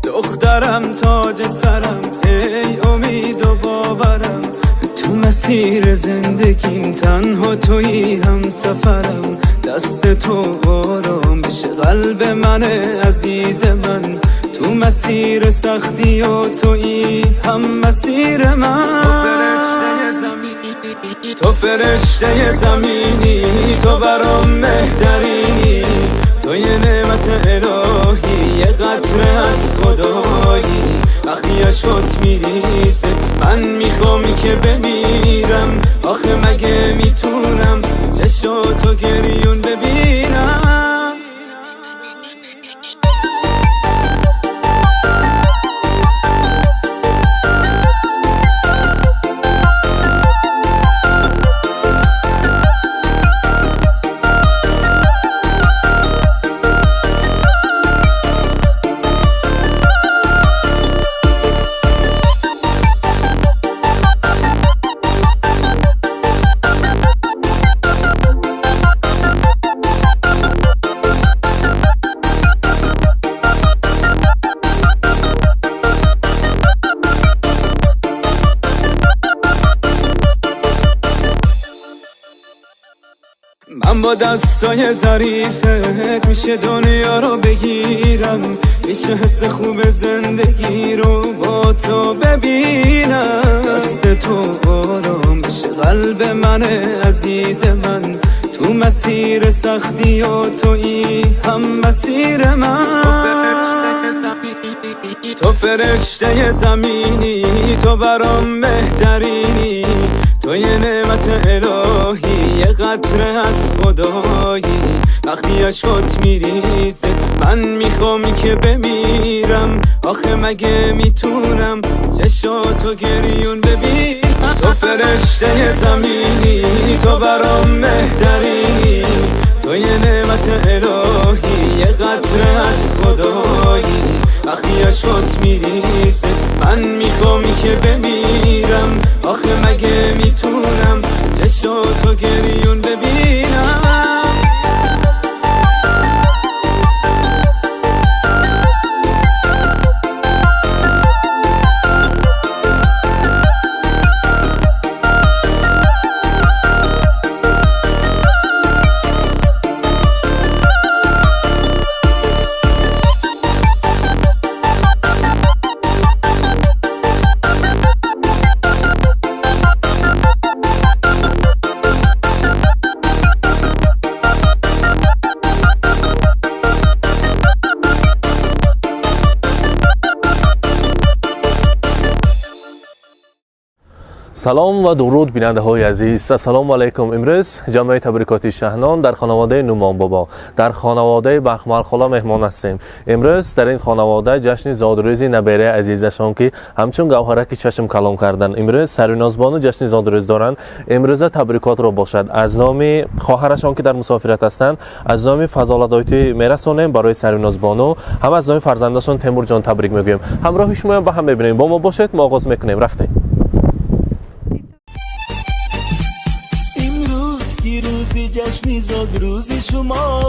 دخترم تاج سرم، ای امید و باورم، تو مسیر زندگیم تنها تویی هم سفرم. دست تو آرام بشه قلب من عزیز من، تو مسیر سختی و تویی هم مسیر من. تو فرشته زمینی، تو برام بهترینی، تو یه نعمت الهی، یه قطره از خدایی. وقتی عشقت میریزه من میخوام که بمیرم، آخه مگه میتونم چشاتو گریون ببینم؟ من با دستای ظریفت میشه دنیا رو بگیرم، میشه حس خوب زندگی رو با تو ببینم. دست تو آرام بشه قلب من عزیز من، تو مسیر سختی و تویی هم مسیر من. تو فرشته زمینی، تو برام بهترینی، تو یه نعمت الهی، یه قطره از خدایی. وقتی عشقت میریزه من میخوام که بمیرم، آخه مگه میتونم چشاتو گریون ببینم؟ تو فرشته زمینی، تو برام بهترینی، تو یه نعمت الهی، یه قطره از خدایی. وقتی عشقت میریزه من میخوام که بمیرم، آخه مگه میتونم چشاتو گریون ببینم؟ سلام و درود بیننده های عزیز، السلام علیکم. امروز جمعه تبریکاتی شهنان در خانواده نومان بابا در خانواده بخمل خلا مهمان هستیم. امروز در این خانواده جشن زادروزی نبیره عزیزشان که همچون گوهرکی چشم کلام کردن، امروز سریناز بانو جشن زادروز دارند. امروز تبریکات رو باشد از نام خواهرشان که در مسافرت هستند، از نام فضالدایتی میرسونیم برای سریناز بانو، هم از نام فرزندشان تیمور جان تبریک میگویم. همراه شما با هم ببینیم، با ما باشید. ما آغاز میکنیم. رفتیم. روزی جشنی زاد، روزی شما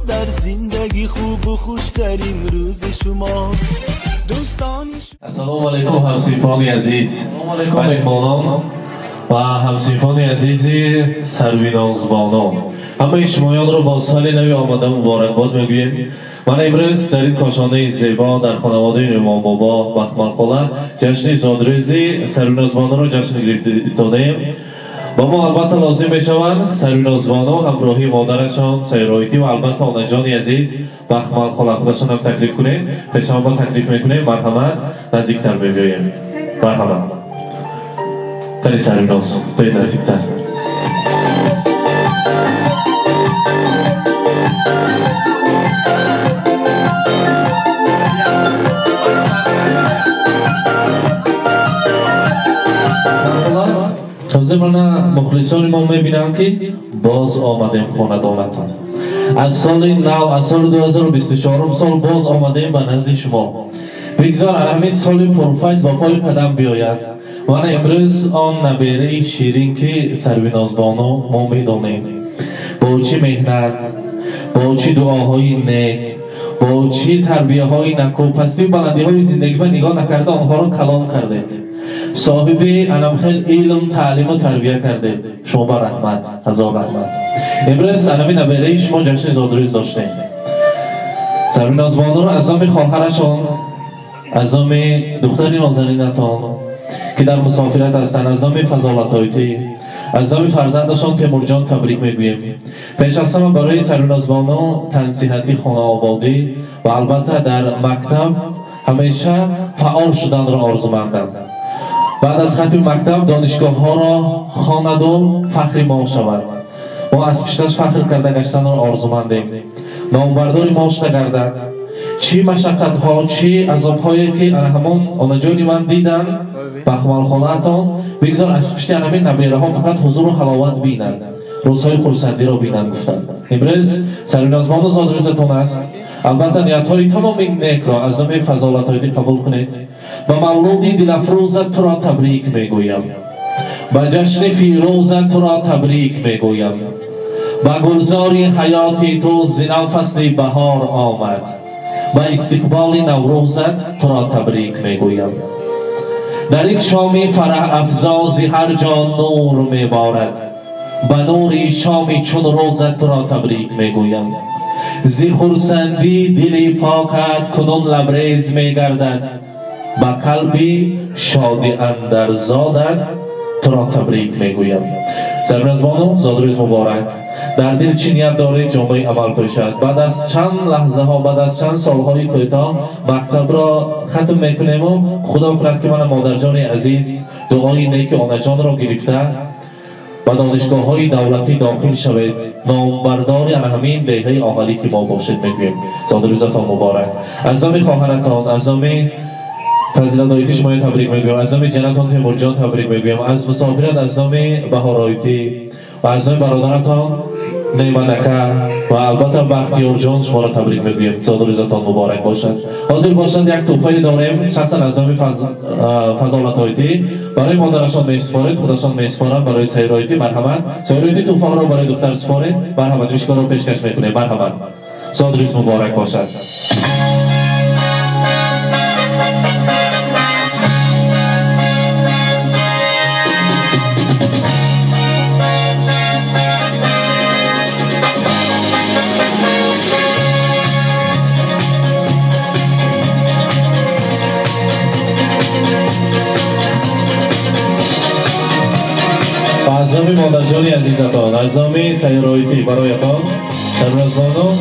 در زندگی خوب و خوشترین روزی شما دوستانی. السلام علیکم همسیفان عزیز و مهمانان و همسیفان عزیزی سرویناز بانو، همه شمایان رو با سال نوی آمده مبارکباد میگویم. من امروز در این کاشانه زیبا در خانواده نومان بابا بخمل خلا جشن زادروزی سرویناز بانو رو جشن گرفته ایستادیم. با ما البته لازم میشوند سریناز بانو همراهی مادرشان سیرایتی و البته آنجان عزیز بخمل خلا خودشان هم تکلیف کنیم. پیشان با تکلیف میکنیم. مرحمت نزدیکتر ببینیم. مرحمت کلی سریناز باید نزدیکتر. تازه من مخلصان ما میبینم که باز آمدیم خاندانتان. از سال نو، از سال 2024 سال باز آمدیم به نزد شما. بگذار همین سال پرفیض با پای قدم بیاید. من امروز آن نبیره شیرین که سرویناز بانو ما میدانیم با چی مهنت، با چی دعاهای نیک، با چی تربیه های نکوپستی و بلندی های زندگی و نگاه نکرده آنها را کلام کردید. صاحب انمخیل علم تعلیم و تربیه کرده. شما با رحمت هزار رحمت. امروز انمی نبیره شما جشن زادروز داشتیم. سروین آزبانو را از نام خواهرشان، از نام دختر نازنینتان که در مسافرت هستند، از نام فضالتایتی، از نام فرزندشان تیمورجان تبریک میگویم. پیش از همه برای سروین آزبانو تنصیحاتی خانه آبادی و البته در مکتب همیشه فعال شدن را آرزومندند. بعد از ختم مکتب دانشگاه ها را خواند و فخری ما شود. ما از پیشتش فخر کرده گشتن را آرزومندیم. نامبرداری ماش نگردد. چی مشقت ها، چی عذاب هایی که همون آنجایی من دیدن بخمال خانهتان بگذار از پشت همین نبیره ها فقط حضور و حلاوت بینند، روزهای خورسندی را بینند. گفتند امروز سروین آزبانو زادروزتان است. البته نیت های تمام این نیک را از نام فضالتایتی قبول کنید. و مولودی دلفروزت تو را تبریک میگویم، با جشن فیروزت تو را تبریک میگویم، با گلزاری حیاتی تو زنا فصل بهار آمد، با استقبال نوروزت تو را تبریک میگویم. در این شامی فرح افزازی هر جا نور میبارد، با نوری شامی چون روزت تو را تبریک میگویم. زی خرسندی دلی پاکت کنون لبریز میگردد، با قلبی شادی اندر زادت تو را تبریک میگویم. سروین آزبانو زادروز مبارک. در دل چی نیت داره جامعه عمل باشد. بعد از چند لحظه ها، بعد از چند سالهای کوتاه مکتب را ختم میکنیم و خدا کند که من مادر جان عزیز دعای نیک آنجان را گرفته و دانشگاه های دولتی داخل شوید، نامبرداری همین دیهه آهلی که ما باشید میگویم. زادروزتان مبارک. از نام خواهرتان، از نام فضیلت‌آیتی شما تبریک میگویم، از نام جنتان تیمورجان تبریک میگویم، از مسافرت از نام بهارایتی و از نام برادرتان نیمانکه و البته بختیار جان شما را تبریک میگویم. زادروزتان مبارک باشد. حاضر باشند یک تحفه داریم شخصا از نام فضالت‌آیتی برای مادرشان میسپارید، خودشان میسپارند برای سیرایتی. مرحمت. سیرایتی تحفه را برای دختر سپارید. مرحمت. میشکار را پیشکش میکنیم. مرحمت. زادروز مبارک باشد. از نام مادر جان عزیزتان، از نام سیرایتی برایتان سروین آزبانو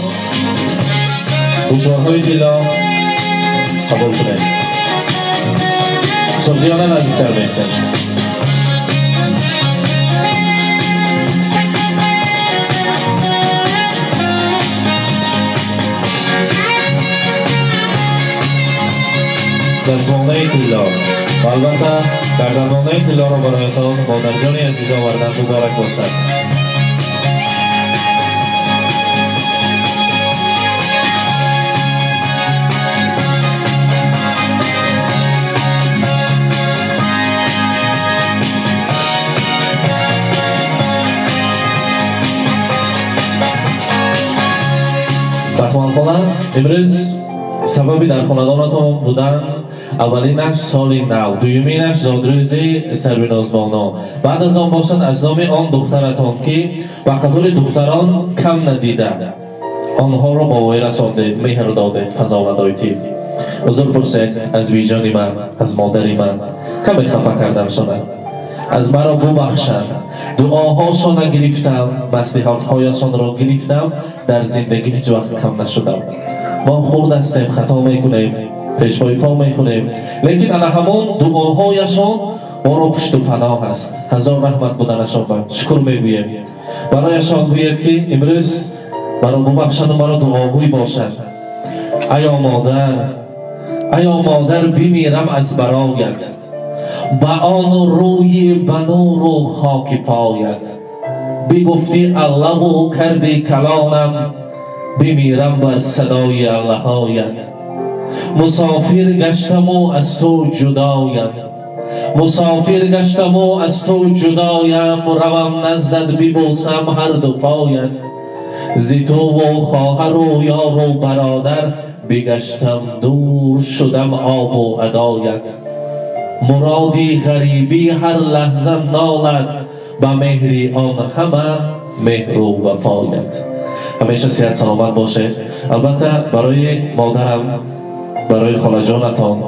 هوشیارهای دلا قبول کنید. صدیانه نزدیکتر میستند. دستمانه طلا و البته گردنانه طلا را برایتان مادر جان عزیز آوردن. مبارک باشد. بخمان خانه امروز سببی در خاندانتان بودن اولینش سال نو، دویمینش زادروز سروین آزبانو، بعد از آن باشد از نام آن دخترتان که وقتور دختران کم ندیده آنها را با وی رساندید، مهر دادید. فضالت‌آیتی حضور پرسید از ویجان من، از مادری من کمی خفه کردم شده، از مرا ببخشند. دعاهاشان را گرفتم، مصلحت‌هایشان را گرفتم، در زندگی هیچ وقت کم نشدم. ما خرد هستیم، خطا میکنیم، پیشوای پا میخونیم، لیکن انا همون دعاهایشان ما را پشت و پناه است. هزار رحمت بودنشان با شکر میگوییم. برایشان گوید که امروز مرا ببخشند و مرا دعاگوی باشد. ای مادر بمیرم از برایت، با آن روی بنور و خاک پایت. بگفتی الله و کردی کلامم، بمیرم بر صدای اللهایت. مسافر گشتم و از تو جدایم، مسافر گشتم و از تو جدایم. روم نزدت ببوسم هر دو پایت. زی تو و خواهر و یار و برادر بگشتم دور شدم آب و ادایت مرادی غریبی هر لحظه نالد به مهری آن همه مهر و وفایت. همیشه صحت سلامت باشه. البته برای مادرم، برای خاله جانتان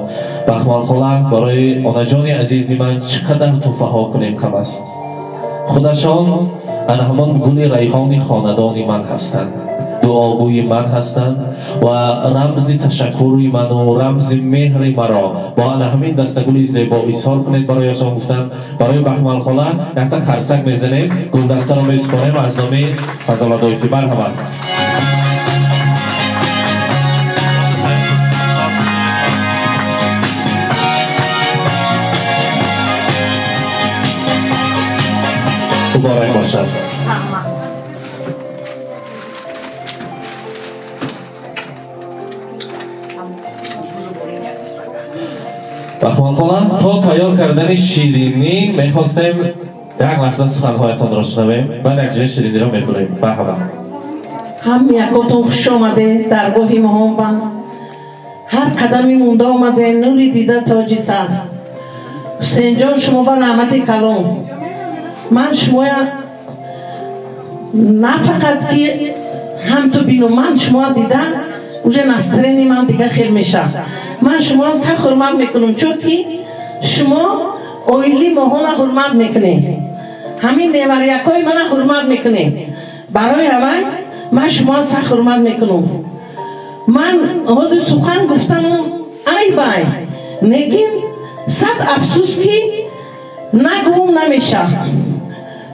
بخمال خاله، برای آنا جان عزیزی من چقدر توفه ها کنیم کم است. خودشان همان گل ریحان خاندان من هستند، دعاگوی من هستند و رمز تشکری من و رمز مهر مرا با همین دستگل زیبا ایثار کنید. برایشان گفتم برای بخمال خاله یک تا کرسک میزنیم، گلدسته را میسپاریم از نام فضل‌الدایتی. مرحبا. مبارک باشد. بخمال خاله تا تیار کردن شیرینی میخواستیم یک لحظه سخنهایتان را شنویم، بعد یک جای شیرینی را میبریم. مرحبا. هم یکاتون خوش آمده درگاهی مهمان. هر قدمی مونده آمده نوری دیده تاجی سر. حسین جان شما با نعمت کلام من شما نه فقط که هم تو بینو من شما دیدم اوجه نسترینی من دیگه خیلی میشه. من شما سه حرمت میکنم چون که شما اویلی ماهان حرمت میکنه، همین نیوریکای من حرمت میکنه. برای همین من شما سه حرمت میکنم. من حاضر سخن گفتم ای بای نگین صد افسوس که نگوم نمیشه.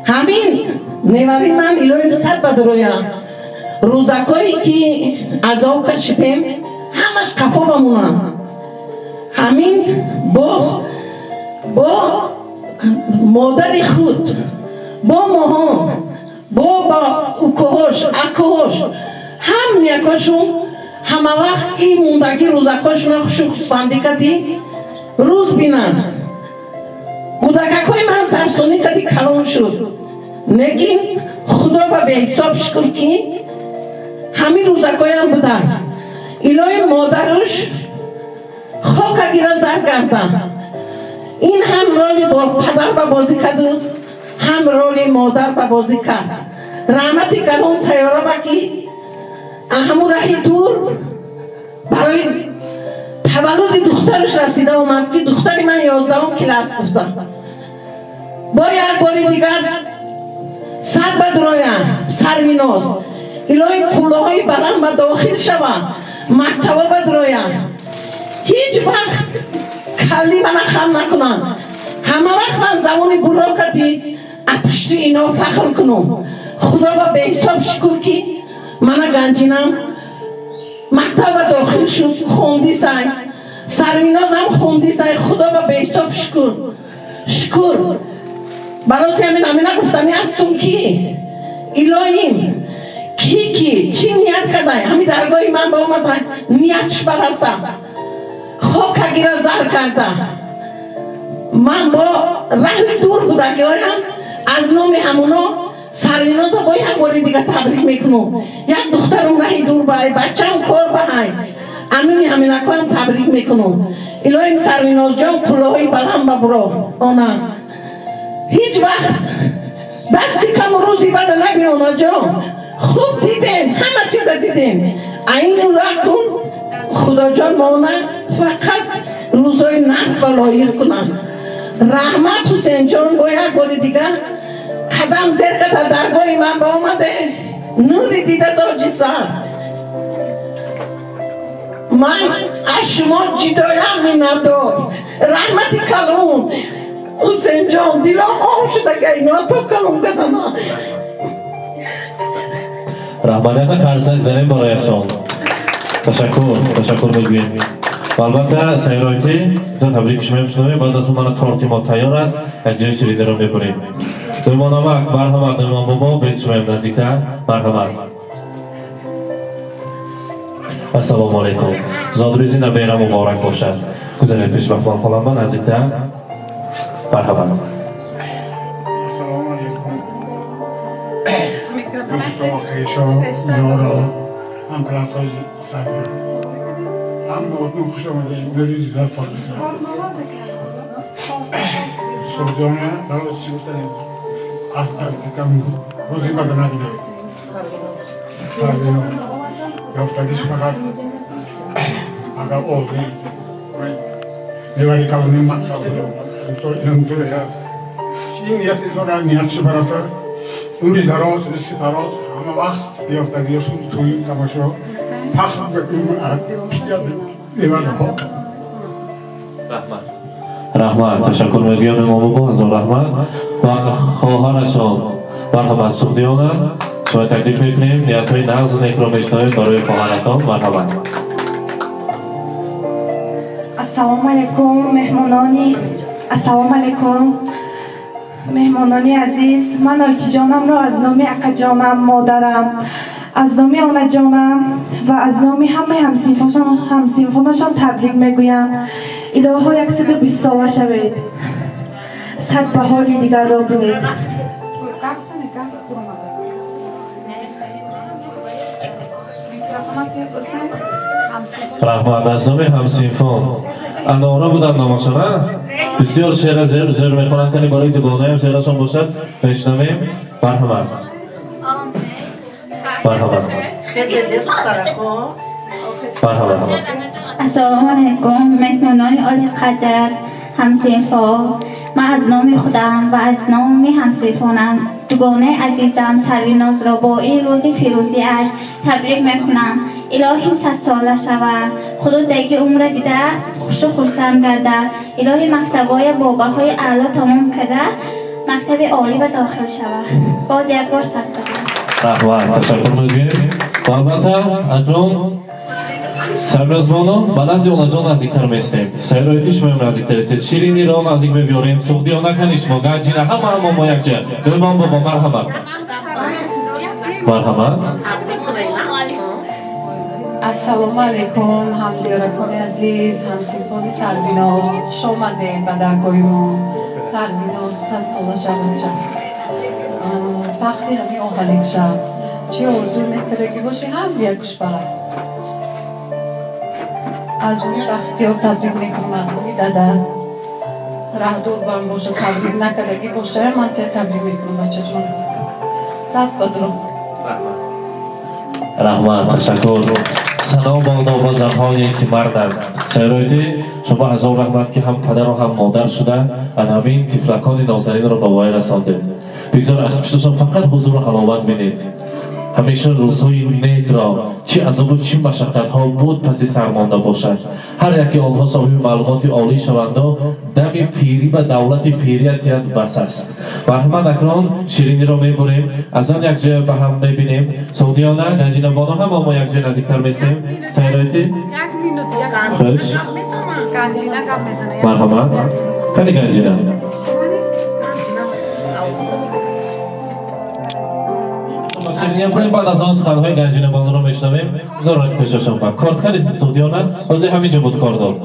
همین نیوری من الهی صد بدرویم روزکایی که از او کشیدیم همش قفا بمونن. همین با مادر خود، با ماهان، با اوکوهاش، اکوهاش، هم یکاشون همه وقت این موندگی روزکاشون را خصوصبندی کردی روز بینن. کودککای من سرسونی کردی کلان شد. نگین خدا به حساب شکر که همین روزکای هم بودن. الهی مادرش خاک گیره زر گردن. این هم رولی با پدر با بازی کرد و هم رولی مادر با بازی کرد. رحمتی کلان سیاره با که همون راهی دور برای تولد دخترش رسیده اومد که دختری من 11 کلاس گفتم. با یک باری دیگر سر بدرویم سرویناز الهی قوله های برم و داخل شوم مکتبه بدرویم هیچ وقت کلی من خم نکنن. همه وقت من زمانی برا کردی اپشت اینا فخر کنم. خدا با به حساب شکر که من گنجینم مکتب داخل شد خوندی سای سرویناز هم خوندی سای. خدا با به حساب شکر براسی همین نگفتمی هستم که الهیم کی چی نیت کرده همین درگاهی من با اومد نیتش برسم خاک گیره زر کرده. من با راه دور بوده که هایم از نام همونا سرویناز با یک باری دیگه تبریک میکنم. یک دخترم راه دور بای بچه هم کار بای انومی همین اکایم تبریک میکنم. الهیم سرویناز جان کلاهی بلند ببرا آنا هیچ وقت دستی کم روزی بده نبین آنا جان. خوب دیدیم همه چیز دیدیم این را کن خدا جان مانا فقط روزای نفس و لایق کنن. رحمت حسین جان با یک بار دیگه قدم زیر کده درگاه من با آمده نوری دیده تاجی سر. من از شما جدایم می ندار رحمتی کلون حسین جان دیلا خام شده که اینا تو کلون کدن. رحمانیت کرزک زنیم برایشان. تشکر میگویم. و البته سیرایتی تبریک شما میشنویم. بعد از من تارتی ما تیار است یک جای شیرینی رو میبریم. دویمان آمک مرحمت دویمان بابا بید شما نزدیکتر مرحمت. السلام علیکم. زادروزی نبیرم مبارک باشد. گذارید پیش بخوان خالم من نزدیکتر مرحبا. السلام علیکم. دوستان خیشان یارا همکلاسای صدر اما اون خوش آمده نوری دیدار پاکستان سودانه برای چی بودن از کم روزی بده نبینه سردینو یافتگیش فقط اگر اوزی نیوری کلونی مطلب بود اینم دوره این نیتی داره نیتش براسه اون دیداراز استفاراز همه وقت یافتگیشون توی تماشا پخش بکنیم اشتیاد نیوری ها رحمت تشکر میگویم امام با از رحمت و خواهرشان مرحمت سخدیانم شما تکلیف میکنیم نیتهای نغز و نیک را میشنویم برای خواهرتان مرحمت السلام علیکم مهمانانی عزیز من آیتی جانم را از نام اکا جانم مادرم از نام آنه جانم و از نام همه همسینفانشان تبریک میگویم الهی 120 ساله شوید صد بهاری دیگر را بینید رحمت از نام همسینفان انارا بودن نامشانه بسیار شعر زیر میخونن کنی برای دوگانه هم شعرشان باشد بشنویم مرحمت مرحمت السلام علیکم مهمانان عالی قدر همسینفا من از نام خودم و از نام همسینفانم دوگانه عزیزم سرویناز را با این روزی فیروزی اش تبریک میکنم الهی 100 ساله شود خدا دیگه عمر دیده خوش و خرسند گرده الهی مکتبای باباهای اعلی تمام کرده مکتب عالی و داخل شود باز یک بار صد رحمت تشکر میگویم و البته اکرام سربراز بانو به نزد اونا جان نزدیکتر میستیم سیرایتیش مهم نزدیکتر استید شیرینی را نزدیک میبیاریم سخدی ها نکنیش ما گنجینه همه ما یک جا دویمان بابا مرحمت مرحمت السلام علیکم همزیارکان عزیز همسینفان سرویناز خوش آمدین به درگاه ما سرویناز 100 ساله شود فخری همین آهلیک شد چه آرزو میکرده باشی هم یک کشبه است از اونی بختیار تبریک میکنم از اونی داده رهدور بان باشه تبریک نکردگی باشه من تبریک میکنم بچه جون صد بدرو رحمت تشکر سنا بادا با زنهایی که مردند سیرایتی شما هزار رحمت که هم پدر و هم مادر شده و همین طفلکان نازنین را به وای رساندید بگذار از پیشتان فقط حضور و حلاوت بینید همیشه روزهای نیک را چه عذاب و چه مشقت ها بود پسی سرمانده باشد هر یکی آنها صاحب معلومات عالی شوند و دم پیری و دولت پیریت بس است مرحمت اکران شیرینی را میبریم از آن یک جای به هم میبینیم سعودیانه گنجینه بانو هم ما یک جای نزدیکتر میستیم سیرایتی خوش مرحمت کنی گنجینه شیرینی بریم بعد از آن سخنهای گنجینه بانو را میشنویم دارد پیششان با کارتکر استودیانه از همینجا بود کار دار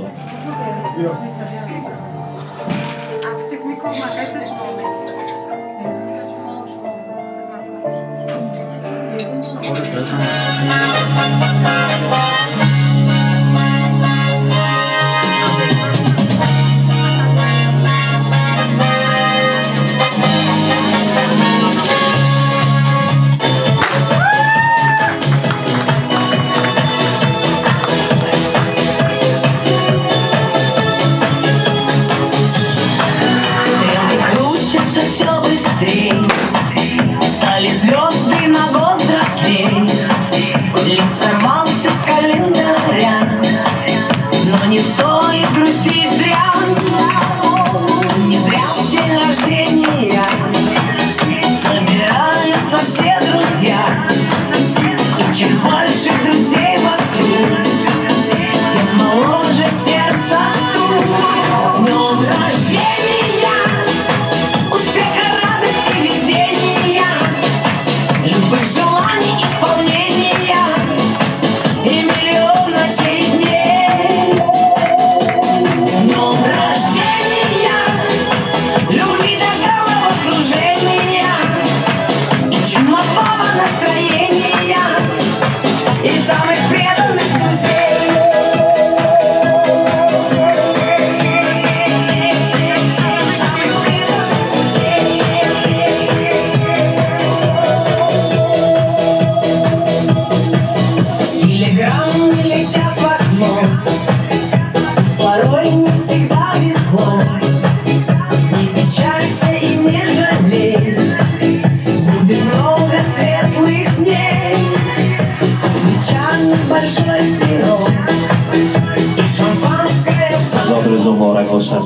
آرزو مبارک باشد.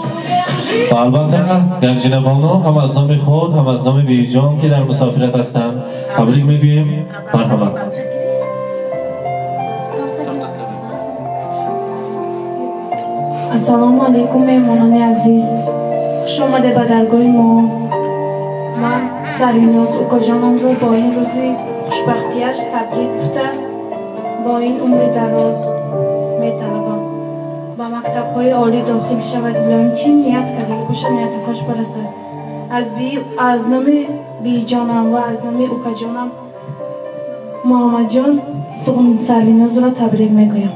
و البته گنجینه بانو هم از نام خود هم از نام بیجان که در مسافرت هستند تبریک میگوییم. مرحبا. السلام علیکم مهمانان عزیز، خوش آمده به درگاه ما. من سریناز اوکا جانم رو با این روزی خوشبختیش تبریک گفته با این عمر دراز میطلبم. با مکتب های عالی داخل شود الان چی نیت کرده خوش نیت کاش برسد. از نام بی جانم و از نام اوکا جانم محمد جان سریناز را تبریک میگویم.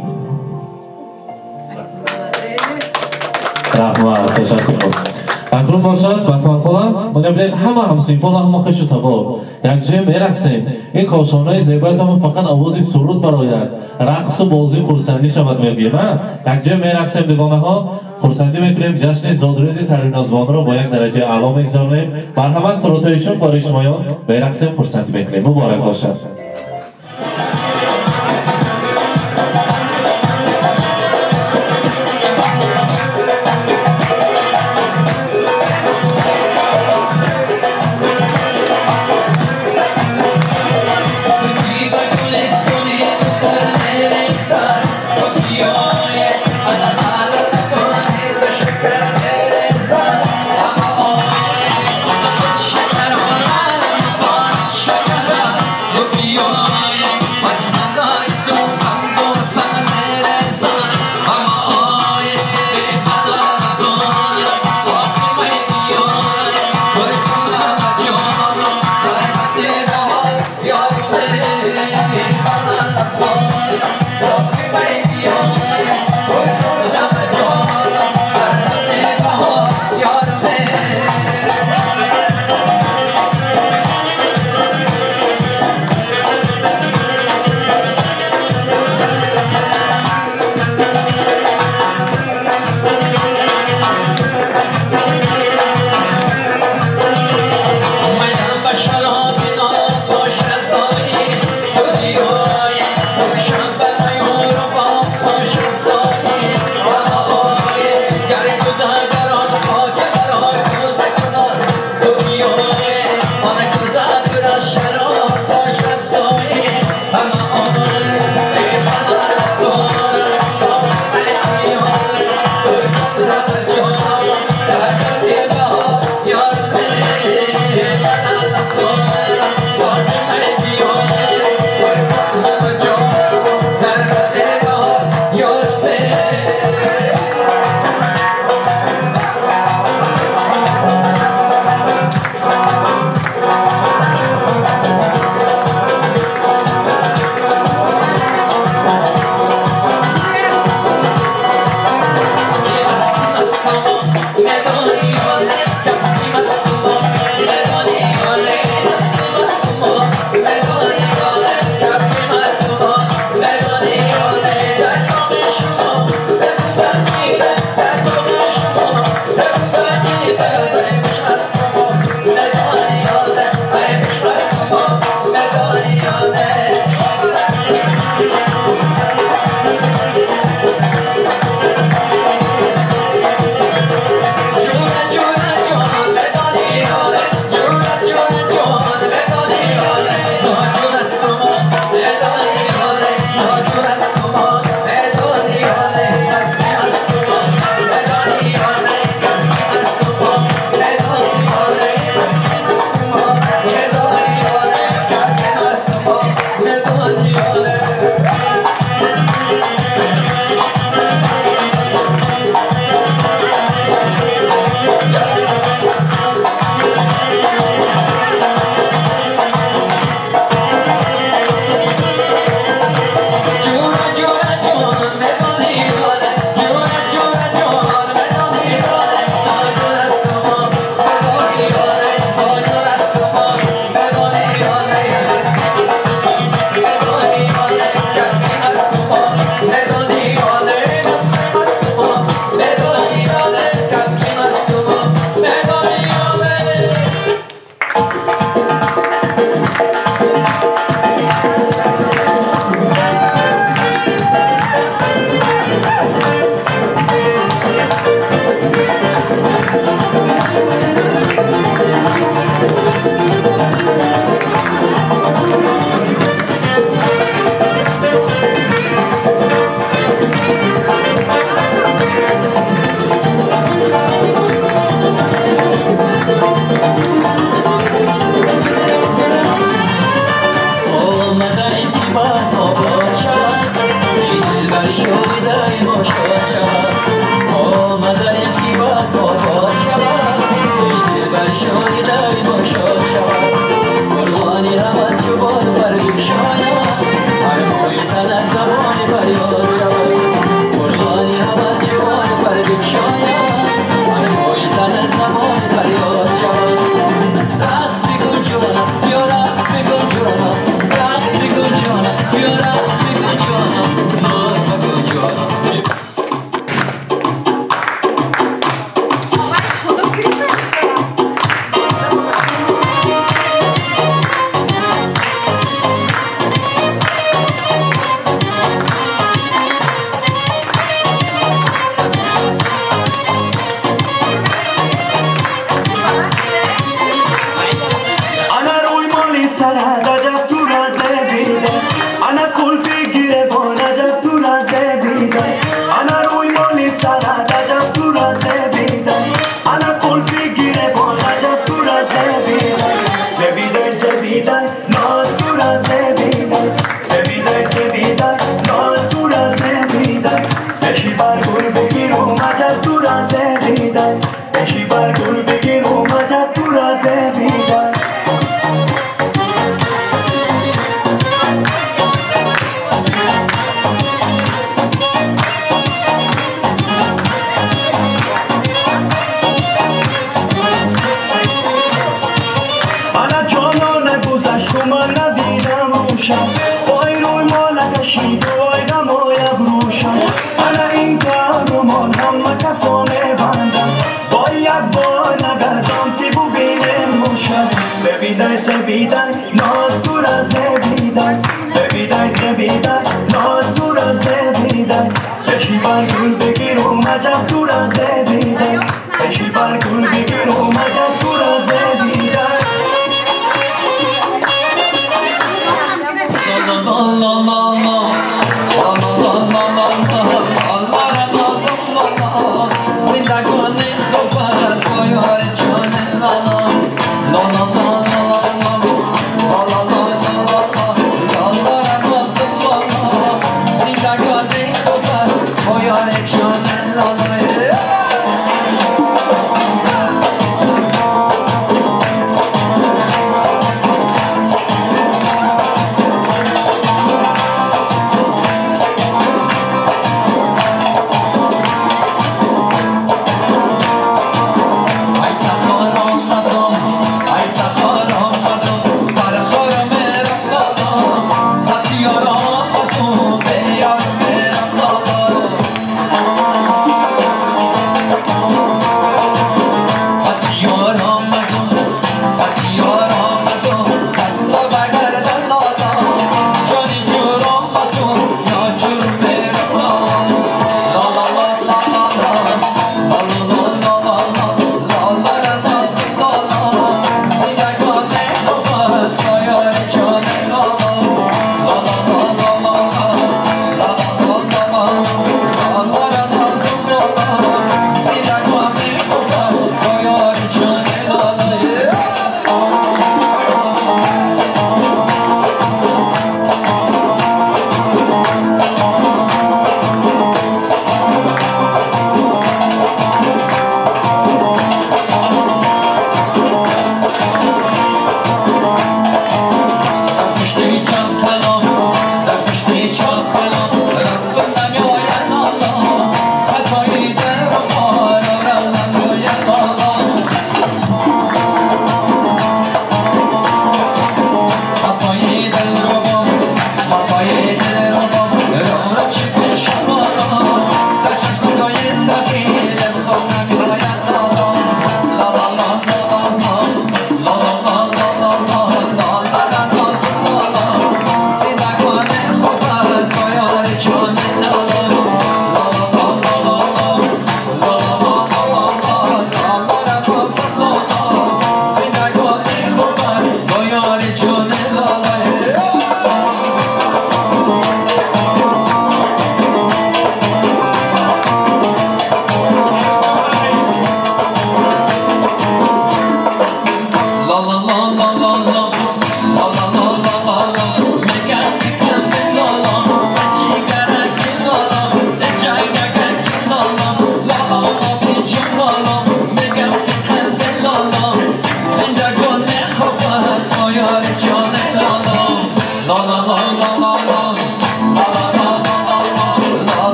رحمت تشکر. اکنون باشد وطن خودم ما نبرید همه همسیفان و همه خش و تبار یک جای میرقصیم. این کاشانهای زیبایت هم فقط آوازی سرود براید رقص و بازی خورسندی شود میگویم. یک جای میرقصیم دگانه ها خورسندی میکنیم. جشن زادروزی سرینازبان را با یک درجه اعلی میگذاریم. مرحمت سرودهای شوق برای شمایان میرقصیم خورسندی میکنیم. مبارک باشد. Yo بشی بر گل بگیر اومد تو راز بیدن انا جانا نگذشت و من ندیدم روشن وای روی ما نکشید وای غمای ابروشن انا این قهرمان همه کسانه بندم باید بار نگردم که ببینم روشن زبیدن نازور زبیدن زبیدن نازور زبیدن بشی بر گل بگیر اومدم تو را زبیدن بشی بر گل بگیر اومدم تو را زبیدن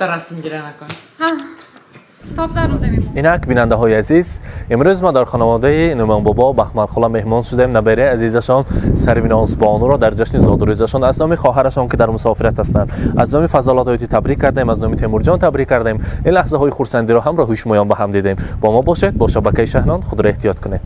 رفته رسم گیره نکن. استاپ در اونده میمون. اینک بیننده های عزیز، امروز ما در خانواده نومان بابا بهمن خلا مهمان شدیم. نبره عزیزشان سرویناز بانو را در جشن زادروزشان از نام خواهرشان که در مسافرت هستند از نام فضلات آیتی تبریک کردیم، از نام تیمور جان تبریک کردیم. این لحظه های خرسندی را همراه شمایان با هم دیدیم. با ما باشید، با شبکه شهنان خود را احتیاط کنید.